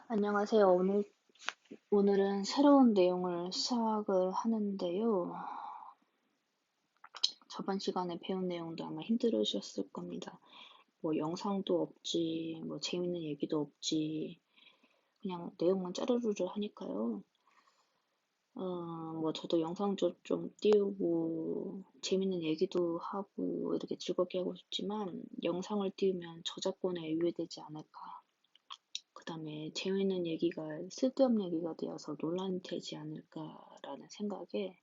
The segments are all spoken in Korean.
안녕하세요. 오늘은 새로운 내용을 시작을 하는데요. 저번 시간에 배운 내용도 아마 힘들으셨을 겁니다. 뭐 영상도 없지, 뭐 재밌는 얘기도 없지, 그냥 내용만 짜르르르 하니까요. 뭐 저도 영상 좀 띄우고, 재밌는 얘기도 하고, 이렇게 즐겁게 하고 싶지만, 영상을 띄우면 저작권에 위배되지 않을까. 그 다음에 재미있는 얘기가 쓸데없는 얘기가 되어서 논란이 되지 않을까라는 생각에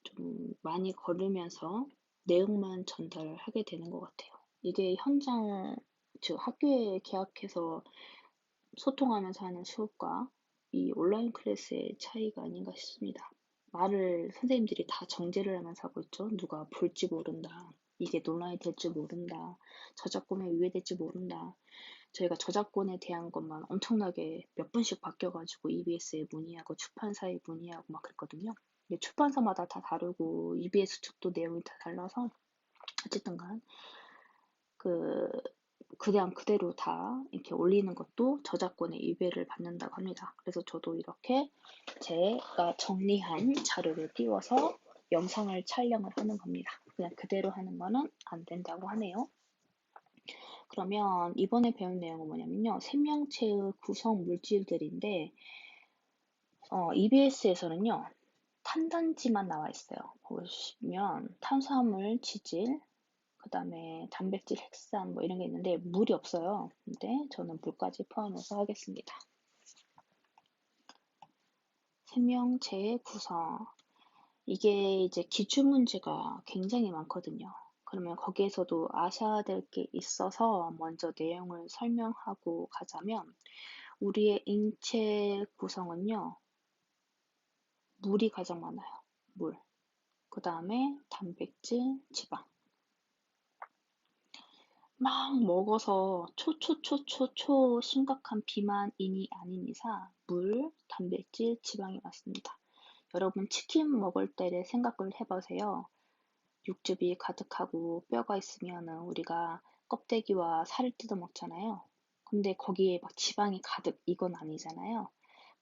좀 많이 걸으면서 내용만 전달하게 되는 것 같아요. 이게 현장, 즉 학교에 개학해서 소통하면서 하는 수업과 이 온라인 클래스의 차이가 아닌가 싶습니다. 말을 선생님들이 다 정제를 하면서 하고 있죠. 누가 볼지 모른다. 이게 논란이 될지 모른다. 저작권에 위배될지 모른다. 저희가 저작권에 대한 것만 엄청나게 몇 번씩 바뀌어가지고 EBS에 문의하고 출판사에 문의하고 막 그랬거든요. 근데 출판사마다 다 다르고 EBS 측도 내용이 다 달라서 어쨌든 간 그 그냥 그대로 다 이렇게 올리는 것도 저작권의 위배를 받는다고 합니다. 그래서 저도 이렇게 제가 정리한 자료를 띄워서 영상을 촬영을 하는 겁니다. 그냥 그대로 하는 거는 안 된다고 하네요. 그러면 이번에 배운 내용은 뭐냐면요. 생명체의 구성 물질들인데, EBS에서는요, 탄단지만 나와 있어요. 보시면 탄수화물, 지질, 그 다음에 단백질, 핵산 뭐 이런 게 있는데 물이 없어요. 근데 저는 물까지 포함해서 하겠습니다. 생명체의 구성. 이게 이제 기출문제가 굉장히 많거든요. 그러면 거기에서도 아셔야 될 게 있어서 먼저 내용을 설명하고 가자면 우리의 인체 구성은요, 물이 가장 많아요. 물. 그 다음에 단백질, 지방. 막 먹어서 초초초초초 심각한 비만인이 아닌 이상 물, 단백질, 지방이 많습니다. 여러분 치킨 먹을 때를 생각을 해보세요. 육즙이 가득하고 뼈가 있으면 우리가 껍데기와 살을 뜯어 먹잖아요. 근데 거기에 막 지방이 가득 이건 아니잖아요.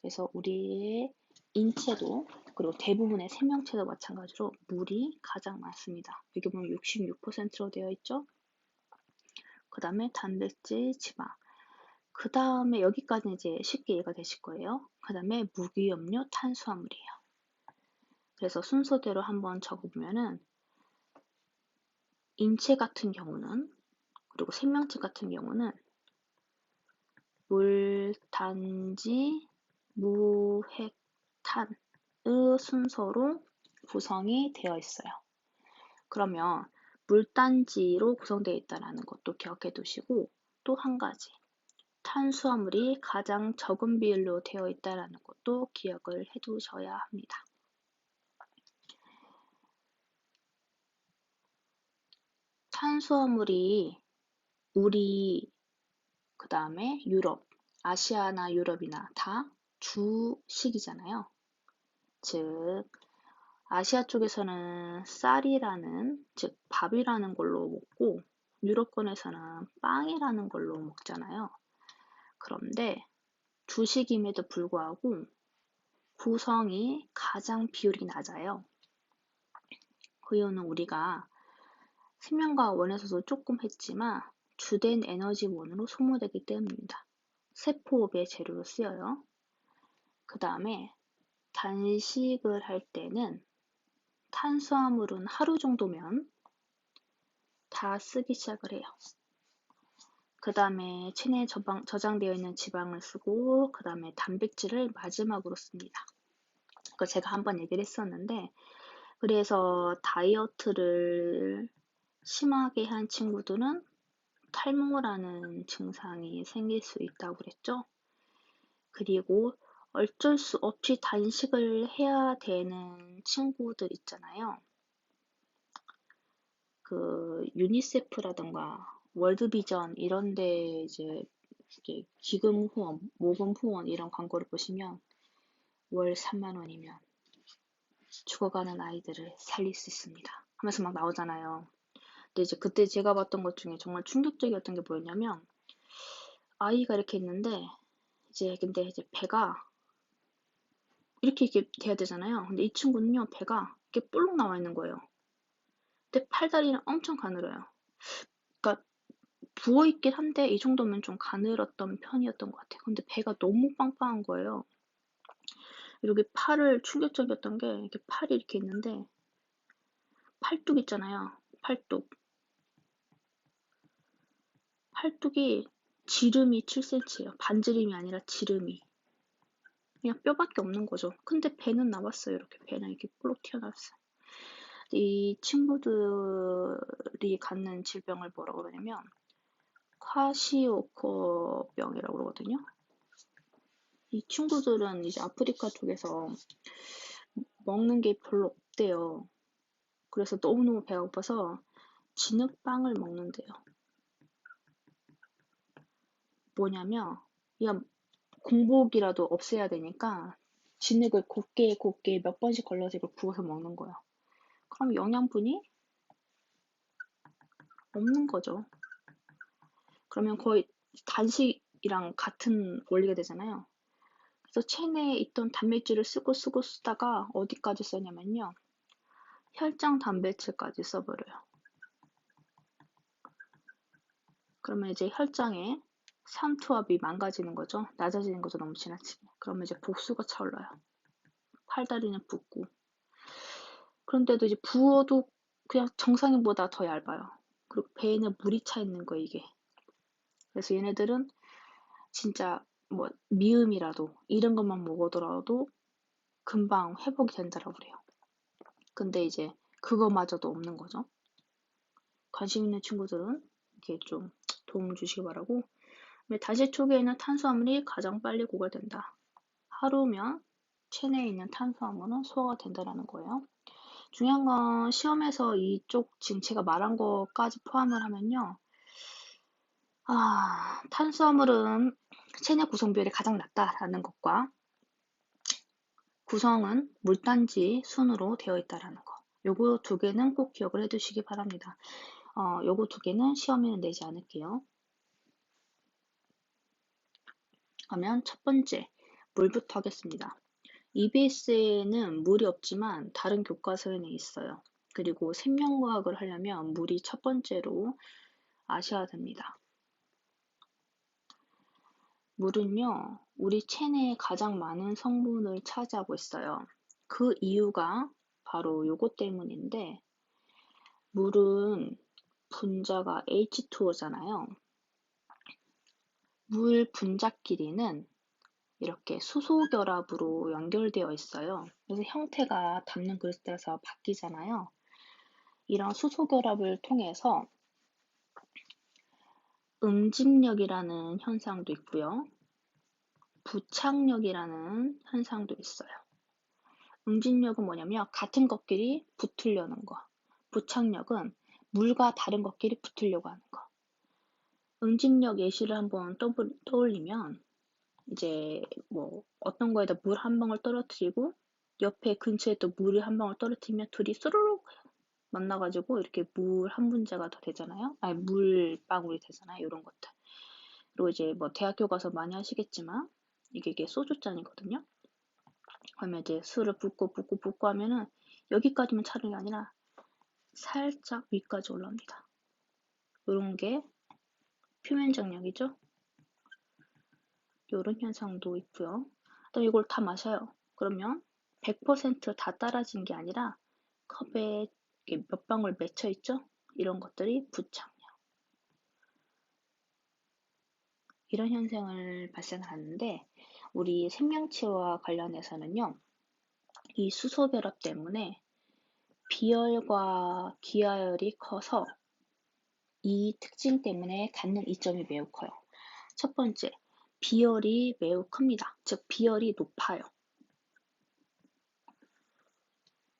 그래서 우리의 인체도 그리고 대부분의 생명체도 마찬가지로 물이 가장 많습니다. 여기 보면 66%로 되어 있죠. 그 다음에 단백질, 지방. 그 다음에 여기까지는 이제 쉽게 이해가 되실 거예요. 그 다음에 무기염료, 탄수화물이에요. 그래서 순서대로 한번 적어보면은 인체 같은 경우는 그리고 생명체 같은 경우는 물, 단지, 무, 핵, 탄의 순서로 구성이 되어 있어요. 그러면 물단지로 구성되어 있다는 것도 기억해 두시고 또 한 가지 탄수화물이 가장 적은 비율로 되어 있다는 것도 기억을 해 두셔야 합니다. 탄수화물이 우리 그 다음에 유럽, 아시아나 유럽이나 다 주식이잖아요. 즉 아시아 쪽에서는 쌀이라는, 즉 밥이라는 걸로 먹고 유럽권에서는 빵이라는 걸로 먹잖아요. 그런데 주식임에도 불구하고 구성이 가장 비율이 낮아요. 그 이유는 우리가 생명과학 원에서도 조금 했지만 주된 에너지원으로 소모되기 때문입니다. 세포업의 재료로 쓰여요. 그 다음에 단식을 할 때는 탄수화물은 하루 정도면 다 쓰기 시작을 해요. 그 다음에 체내에 저장되어 있는 지방을 쓰고 그 다음에 단백질을 마지막으로 씁니다. 그거 제가 한번 얘기를 했었는데 그래서 다이어트를 심하게 한 친구들은 탈모를 하는 증상이 생길 수 있다고 그랬죠. 그리고 어쩔 수 없이 단식을 해야 되는 친구들 있잖아요. 그 유니세프라던가 월드비전 이런 데 이제 기금 후원, 모금 후원 이런 광고를 보시면 월 3만 원이면 죽어가는 아이들을 살릴 수 있습니다 하면서 막 나오잖아요. 근데 이제 그때 제가 봤던 것 중에 정말 충격적이었던 게 뭐였냐면 아이가 이렇게 있는데 근데 이제 배가 이렇게 돼야 되잖아요. 근데 이 친구는요, 배가 이렇게 볼록 나와 있는 거예요. 근데 팔다리는 엄청 가늘어요. 그러니까 부어있긴 한데 이 정도면 좀 가늘었던 편이었던 것 같아요. 근데 배가 너무 빵빵한 거예요. 여기 팔을 충격적이었던 게 이렇게 팔이 이렇게 있는데 팔뚝 있잖아요. 팔뚝이 지름이 7cm예요. 반지름이 아니라 지름이. 그냥 뼈밖에 없는 거죠. 근데 배는 나왔어요. 이렇게 배는 이렇게 볼록 튀어나왔어요. 이 친구들이 갖는 질병을 뭐라고 그러냐면 콰시오코병이라고 그러거든요. 이 친구들은 이제 아프리카 쪽에서 먹는 게 별로 없대요. 그래서 너무너무 배가 고파서 진흙빵을 먹는데요. 뭐냐면 그냥 공복이라도 없애야 되니까 진흙을 곱게 몇 번씩 걸러서 이걸 부어서 먹는 거예요. 그럼 영양분이 없는 거죠. 그러면 거의 단식이랑 같은 원리가 되잖아요. 그래서 체내에 있던 단백질을 쓰다가 어디까지 써냐면요. 혈장 단백질까지 써버려요. 그러면 이제 혈장에 삼투압이 망가지는 거죠. 낮아지는 거죠. 너무 지나치게. 그러면 이제 복수가 차올라요. 팔다리는 붓고. 그런데도 이제 부어도 그냥 정상인보다 더 얇아요. 그리고 배에는 물이 차 있는 거예요, 이게. 그래서 얘네들은 진짜 뭐 미음이라도 이런 것만 먹어더라도 금방 회복이 된다라고 그래요. 근데 이제 그거마저도 없는 거죠. 관심 있는 친구들은 이렇게 좀 도움 주시기 바라고. 단식 초기에는 탄수화물이 가장 빨리 고갈된다. 하루면 체내에 있는 탄수화물은 소화가 된다라는 거예요. 중요한 건 시험에서 이쪽 지금 제가 말한 것까지 포함을 하면요. 탄수화물은 체내 구성 비율이 가장 낮다라는 것과 구성은 물단지 순으로 되어 있다라는 거. 요거 두 개는 꼭 기억을 해두시기 바랍니다. 요거 두 개는 시험에는 내지 않을게요. 그러면 첫 번째, 물부터 하겠습니다. EBS에는 물이 없지만 다른 교과서에는 있어요. 그리고 생명과학을 하려면 물이 첫 번째로 아셔야 됩니다. 물은요, 우리 체내에 가장 많은 성분을 차지하고 있어요. 그 이유가 바로 요것 때문인데, 물은 분자가 H2O잖아요. 물 분자끼리는 이렇게 수소 결합으로 연결되어 있어요. 그래서 형태가 담는 그릇에 따라서 바뀌잖아요. 이런 수소 결합을 통해서 응집력이라는 현상도 있고요. 부착력이라는 현상도 있어요. 응집력은 뭐냐면 같은 것끼리 붙으려는 거. 부착력은 물과 다른 것끼리 붙으려고 하는 거. 응집력 예시를 한번 떠올리면 이제 뭐 어떤 거에다 물 한 방울 떨어뜨리고 옆에 근처에 또 물을 한 방울 떨어뜨리면 둘이 스르륵 만나가지고 이렇게 물 한 분자가 더 되잖아요. 아니 물방울이 되잖아요. 이런 것들. 그리고 이제 뭐 대학교 가서 많이 하시겠지만 이게 소주잔이거든요. 그러면 이제 술을 붓고 하면은 여기까지만 차는 게 아니라 살짝 위까지 올라옵니다. 이런 게 표면 장력이죠. 이런 현상도 있고요. 그다음 이걸 다 마셔요. 그러면 100%다 따라진 게 아니라 컵에 몇 방울 맺혀 있죠? 이런 것들이 부착력. 이런 현상을 발생하는데 우리 생명체와 관련해서는요. 이 수소 결합 때문에 비열과 기하열이 커서 이 특징 때문에 갖는 이점이 매우 커요. 첫 번째, 비열이 매우 큽니다. 즉 비열이 높아요.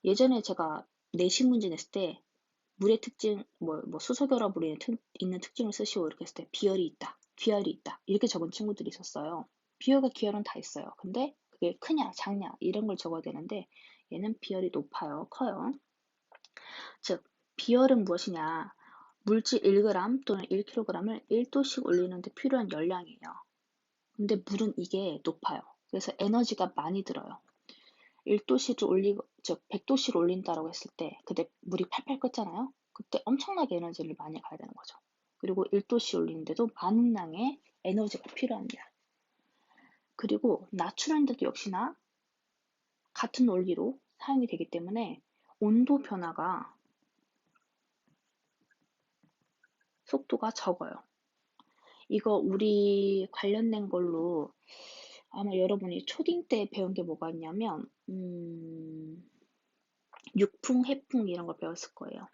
예전에 제가 내신 문제 냈을 때 물의 특징, 수소 결합으로 있는 특징을 쓰시오 이렇게 했을 때 비열이 있다, 기열이 있다 이렇게 적은 친구들이 있었어요. 비열과 기열은 다 있어요. 근데 그게 크냐 작냐 이런 걸 적어야 되는데 얘는 비열이 높아요, 커요. 즉 비열은 무엇이냐? 물질 1g 또는 1kg을 1도씩 올리는 데 필요한 열량이에요. 근데 물은 이게 높아요. 그래서 에너지가 많이 들어요. 1도씨를 올리고, 즉 100도씨를 올린다라고 했을 때, 그때 물이 팔팔 끓잖아요. 그때 엄청나게 에너지를 많이 가야 되는 거죠. 그리고 1도씨 올리는데도 많은 양의 에너지가 필요합니다. 그리고 낮추는데도 역시나 같은 원리로 사용이 되기 때문에 온도 변화가 속도가 적어요. 이거 우리 관련된 걸로 아마 여러분이 초딩 때 배운 게 뭐가 있냐면 육풍, 해풍 이런 걸 배웠을 거예요.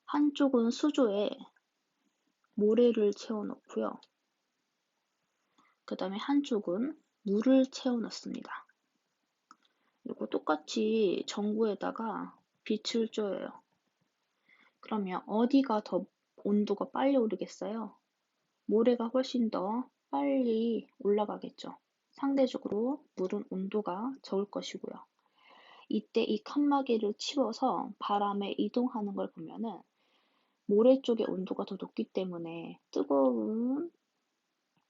한쪽은 수조에 모래를 채워 넣고요. 그 다음에 한쪽은 물을 채워 넣습니다. 그리고 똑같이 전구에다가 빛을 쬐요. 그러면 어디가 더 온도가 빨리 오르겠어요? 모래가 훨씬 더 빨리 올라가겠죠. 상대적으로 물은 온도가 적을 것이고요. 이때 이 칸막이를 치워서 바람에 이동하는 걸 보면은 모래 쪽의 온도가 더 높기 때문에 뜨거운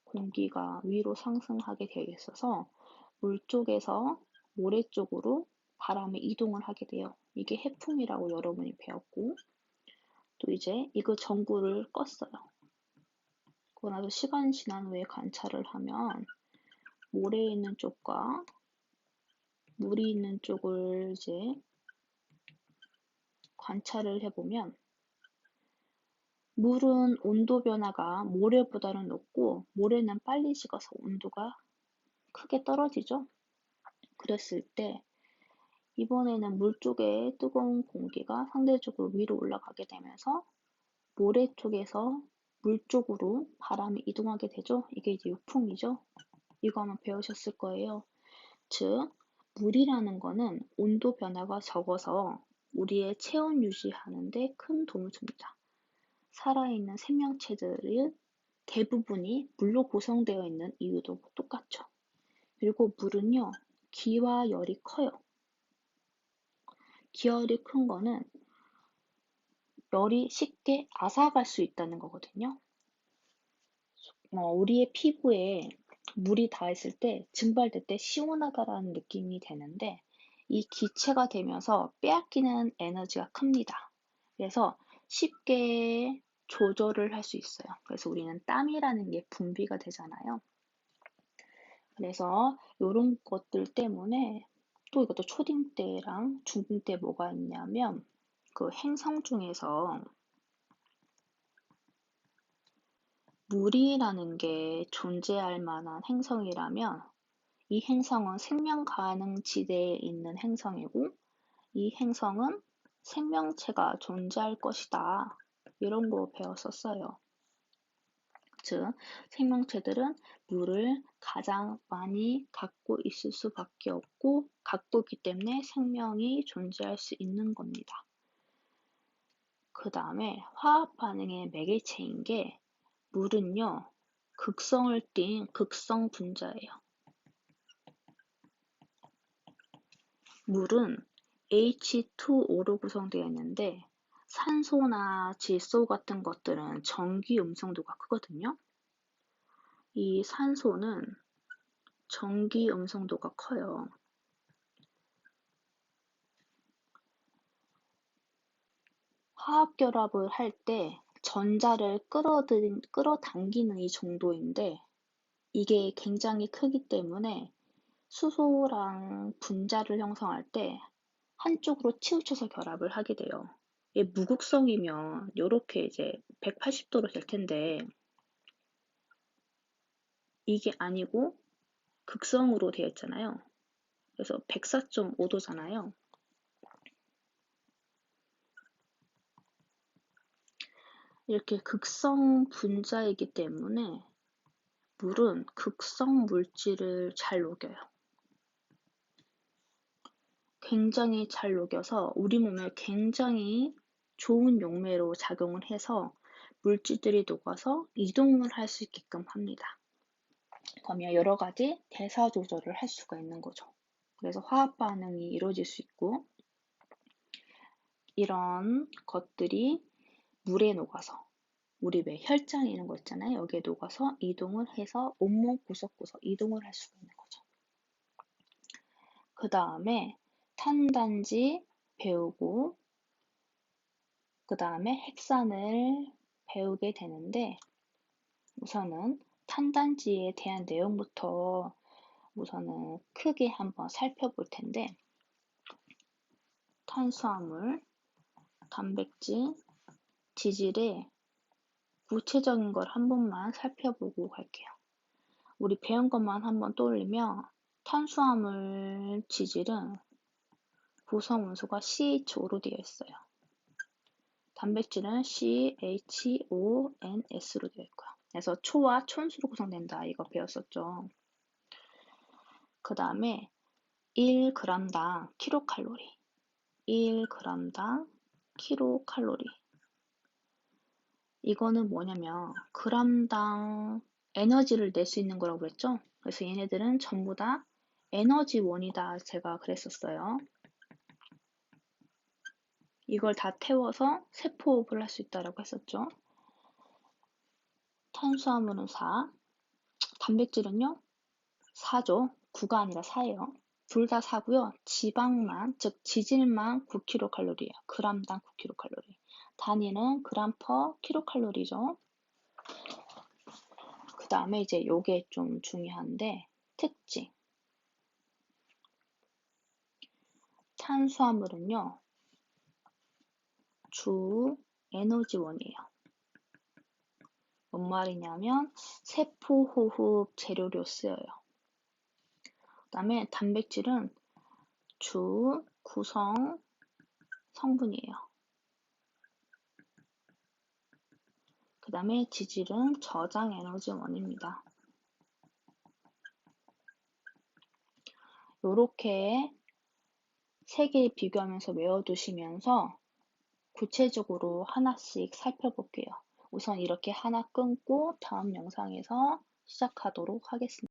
공기가 위로 상승하게 되어 있어서 물 쪽에서 모래 쪽으로 바람에 이동을 하게 돼요. 이게 해풍이라고 여러분이 배웠고, 또 이제 이거 전구를 껐어요. 그러고 나서 시간이 지난 후에 관찰을 하면 모래 있는 쪽과 물이 있는 쪽을 이제 관찰을 해보면 물은 온도 변화가 모래보다는 높고 모래는 빨리 식어서 온도가 크게 떨어지죠. 그랬을 때 이번에는 물 쪽에 뜨거운 공기가 상대적으로 위로 올라가게 되면서 모래 쪽에서 물 쪽으로 바람이 이동하게 되죠. 이게 이제 유풍이죠. 이거 아마 배우셨을 거예요. 즉, 물이라는 거는 온도 변화가 적어서 우리의 체온 유지하는 데 큰 도움을 줍니다. 살아있는 생명체들의 대부분이 물로 구성되어 있는 이유도 똑같죠. 그리고 물은요, 기와 열이 커요. 기열이 큰 거는 열이 쉽게 앗아갈 수 있다는 거거든요. 우리의 피부에 물이 닿았을 때 증발될 때 시원하다라는 느낌이 되는데 이 기체가 되면서 빼앗기는 에너지가 큽니다. 그래서 쉽게 조절을 할 수 있어요. 그래서 우리는 땀이라는 게 분비가 되잖아요. 그래서 이런 것들 때문에 또 이것도 초딩 때랑 중딩 때 뭐가 있냐면 그 행성 중에서 물이라는 게 존재할 만한 행성이라면 이 행성은 생명 가능 지대에 있는 행성이고 이 행성은 생명체가 존재할 것이다. 이런 거 배웠었어요. 즉, 생명체들은 물을 가장 많이 갖고 있을 수밖에 없고 갖고 있기 때문에 생명이 존재할 수 있는 겁니다. 그 다음에 화학 반응의 매개체인 게 물은요, 극성을 띤 극성 분자예요. 물은 H2O로 구성되어 있는데 산소나 질소 같은 것들은 전기 음성도가 크거든요. 이 산소는 전기 음성도가 커요. 화학 결합을 할 때 전자를 끌어당기는 이 정도인데 이게 굉장히 크기 때문에 수소랑 분자를 형성할 때 한쪽으로 치우쳐서 결합을 하게 돼요. 얘 무극성이면 이렇게 이제 180도로 될 텐데 이게 아니고 극성으로 되어 있잖아요. 그래서 104.5도잖아요. 이렇게 극성 분자이기 때문에 물은 극성 물질을 잘 녹여요. 굉장히 잘 녹여서 우리 몸에 굉장히 좋은 용매로 작용을 해서 물질들이 녹아서 이동을 할 수 있게끔 합니다. 그러면 여러 가지 대사 조절을 할 수가 있는 거죠. 그래서 화학 반응이 이루어질 수 있고 이런 것들이 물에 녹아서, 우리 왜 혈장이 있는 거 있잖아요. 여기에 녹아서 이동을 해서 온몸 구석구석 이동을 할 수가 있는 거죠. 그 다음에 탄단지 배우고, 그 다음에 핵산을 배우게 되는데, 우선은 탄단지에 대한 내용부터 우선은 크게 한번 살펴볼 텐데, 탄수화물, 단백질, 지질의 구체적인 걸 한 번만 살펴보고 갈게요. 우리 배운 것만 한번 떠올리면 탄수화물 지질은 구성 원소가 CHO로 되어 있어요. 단백질은 CHONS로 되어 있고요. 그래서 초와 촌수로 구성된다 이거 배웠었죠. 그 다음에 1g당 킬로칼로리, 1g당 킬로칼로리. 이거는 뭐냐면 g당 에너지를 낼 수 있는 거라고 그랬죠. 그래서 얘네들은 전부 다 에너지원이다 제가 그랬었어요. 이걸 다 태워서 세포호흡을 할 수 있다라고 했었죠. 탄수화물은 4, 단백질은요 4죠. 9가 아니라 4예요. 둘 다 4고요. 지방만, 즉 지질만 9kcal예요. g당 9kcal. 단위는 gram per kcal죠. 그 다음에 이제 요게 좀 중요한데 특징. 탄수화물은요 주 에너지원이에요. 뭔 말이냐면 세포호흡 재료로 쓰여요. 그 다음에 단백질은 주 구성 성분이에요. 그 다음에 지질은 저장 에너지원입니다. 요렇게 세 개 비교하면서 외워두시면서 구체적으로 하나씩 살펴볼게요. 우선 이렇게 하나 끊고 다음 영상에서 시작하도록 하겠습니다.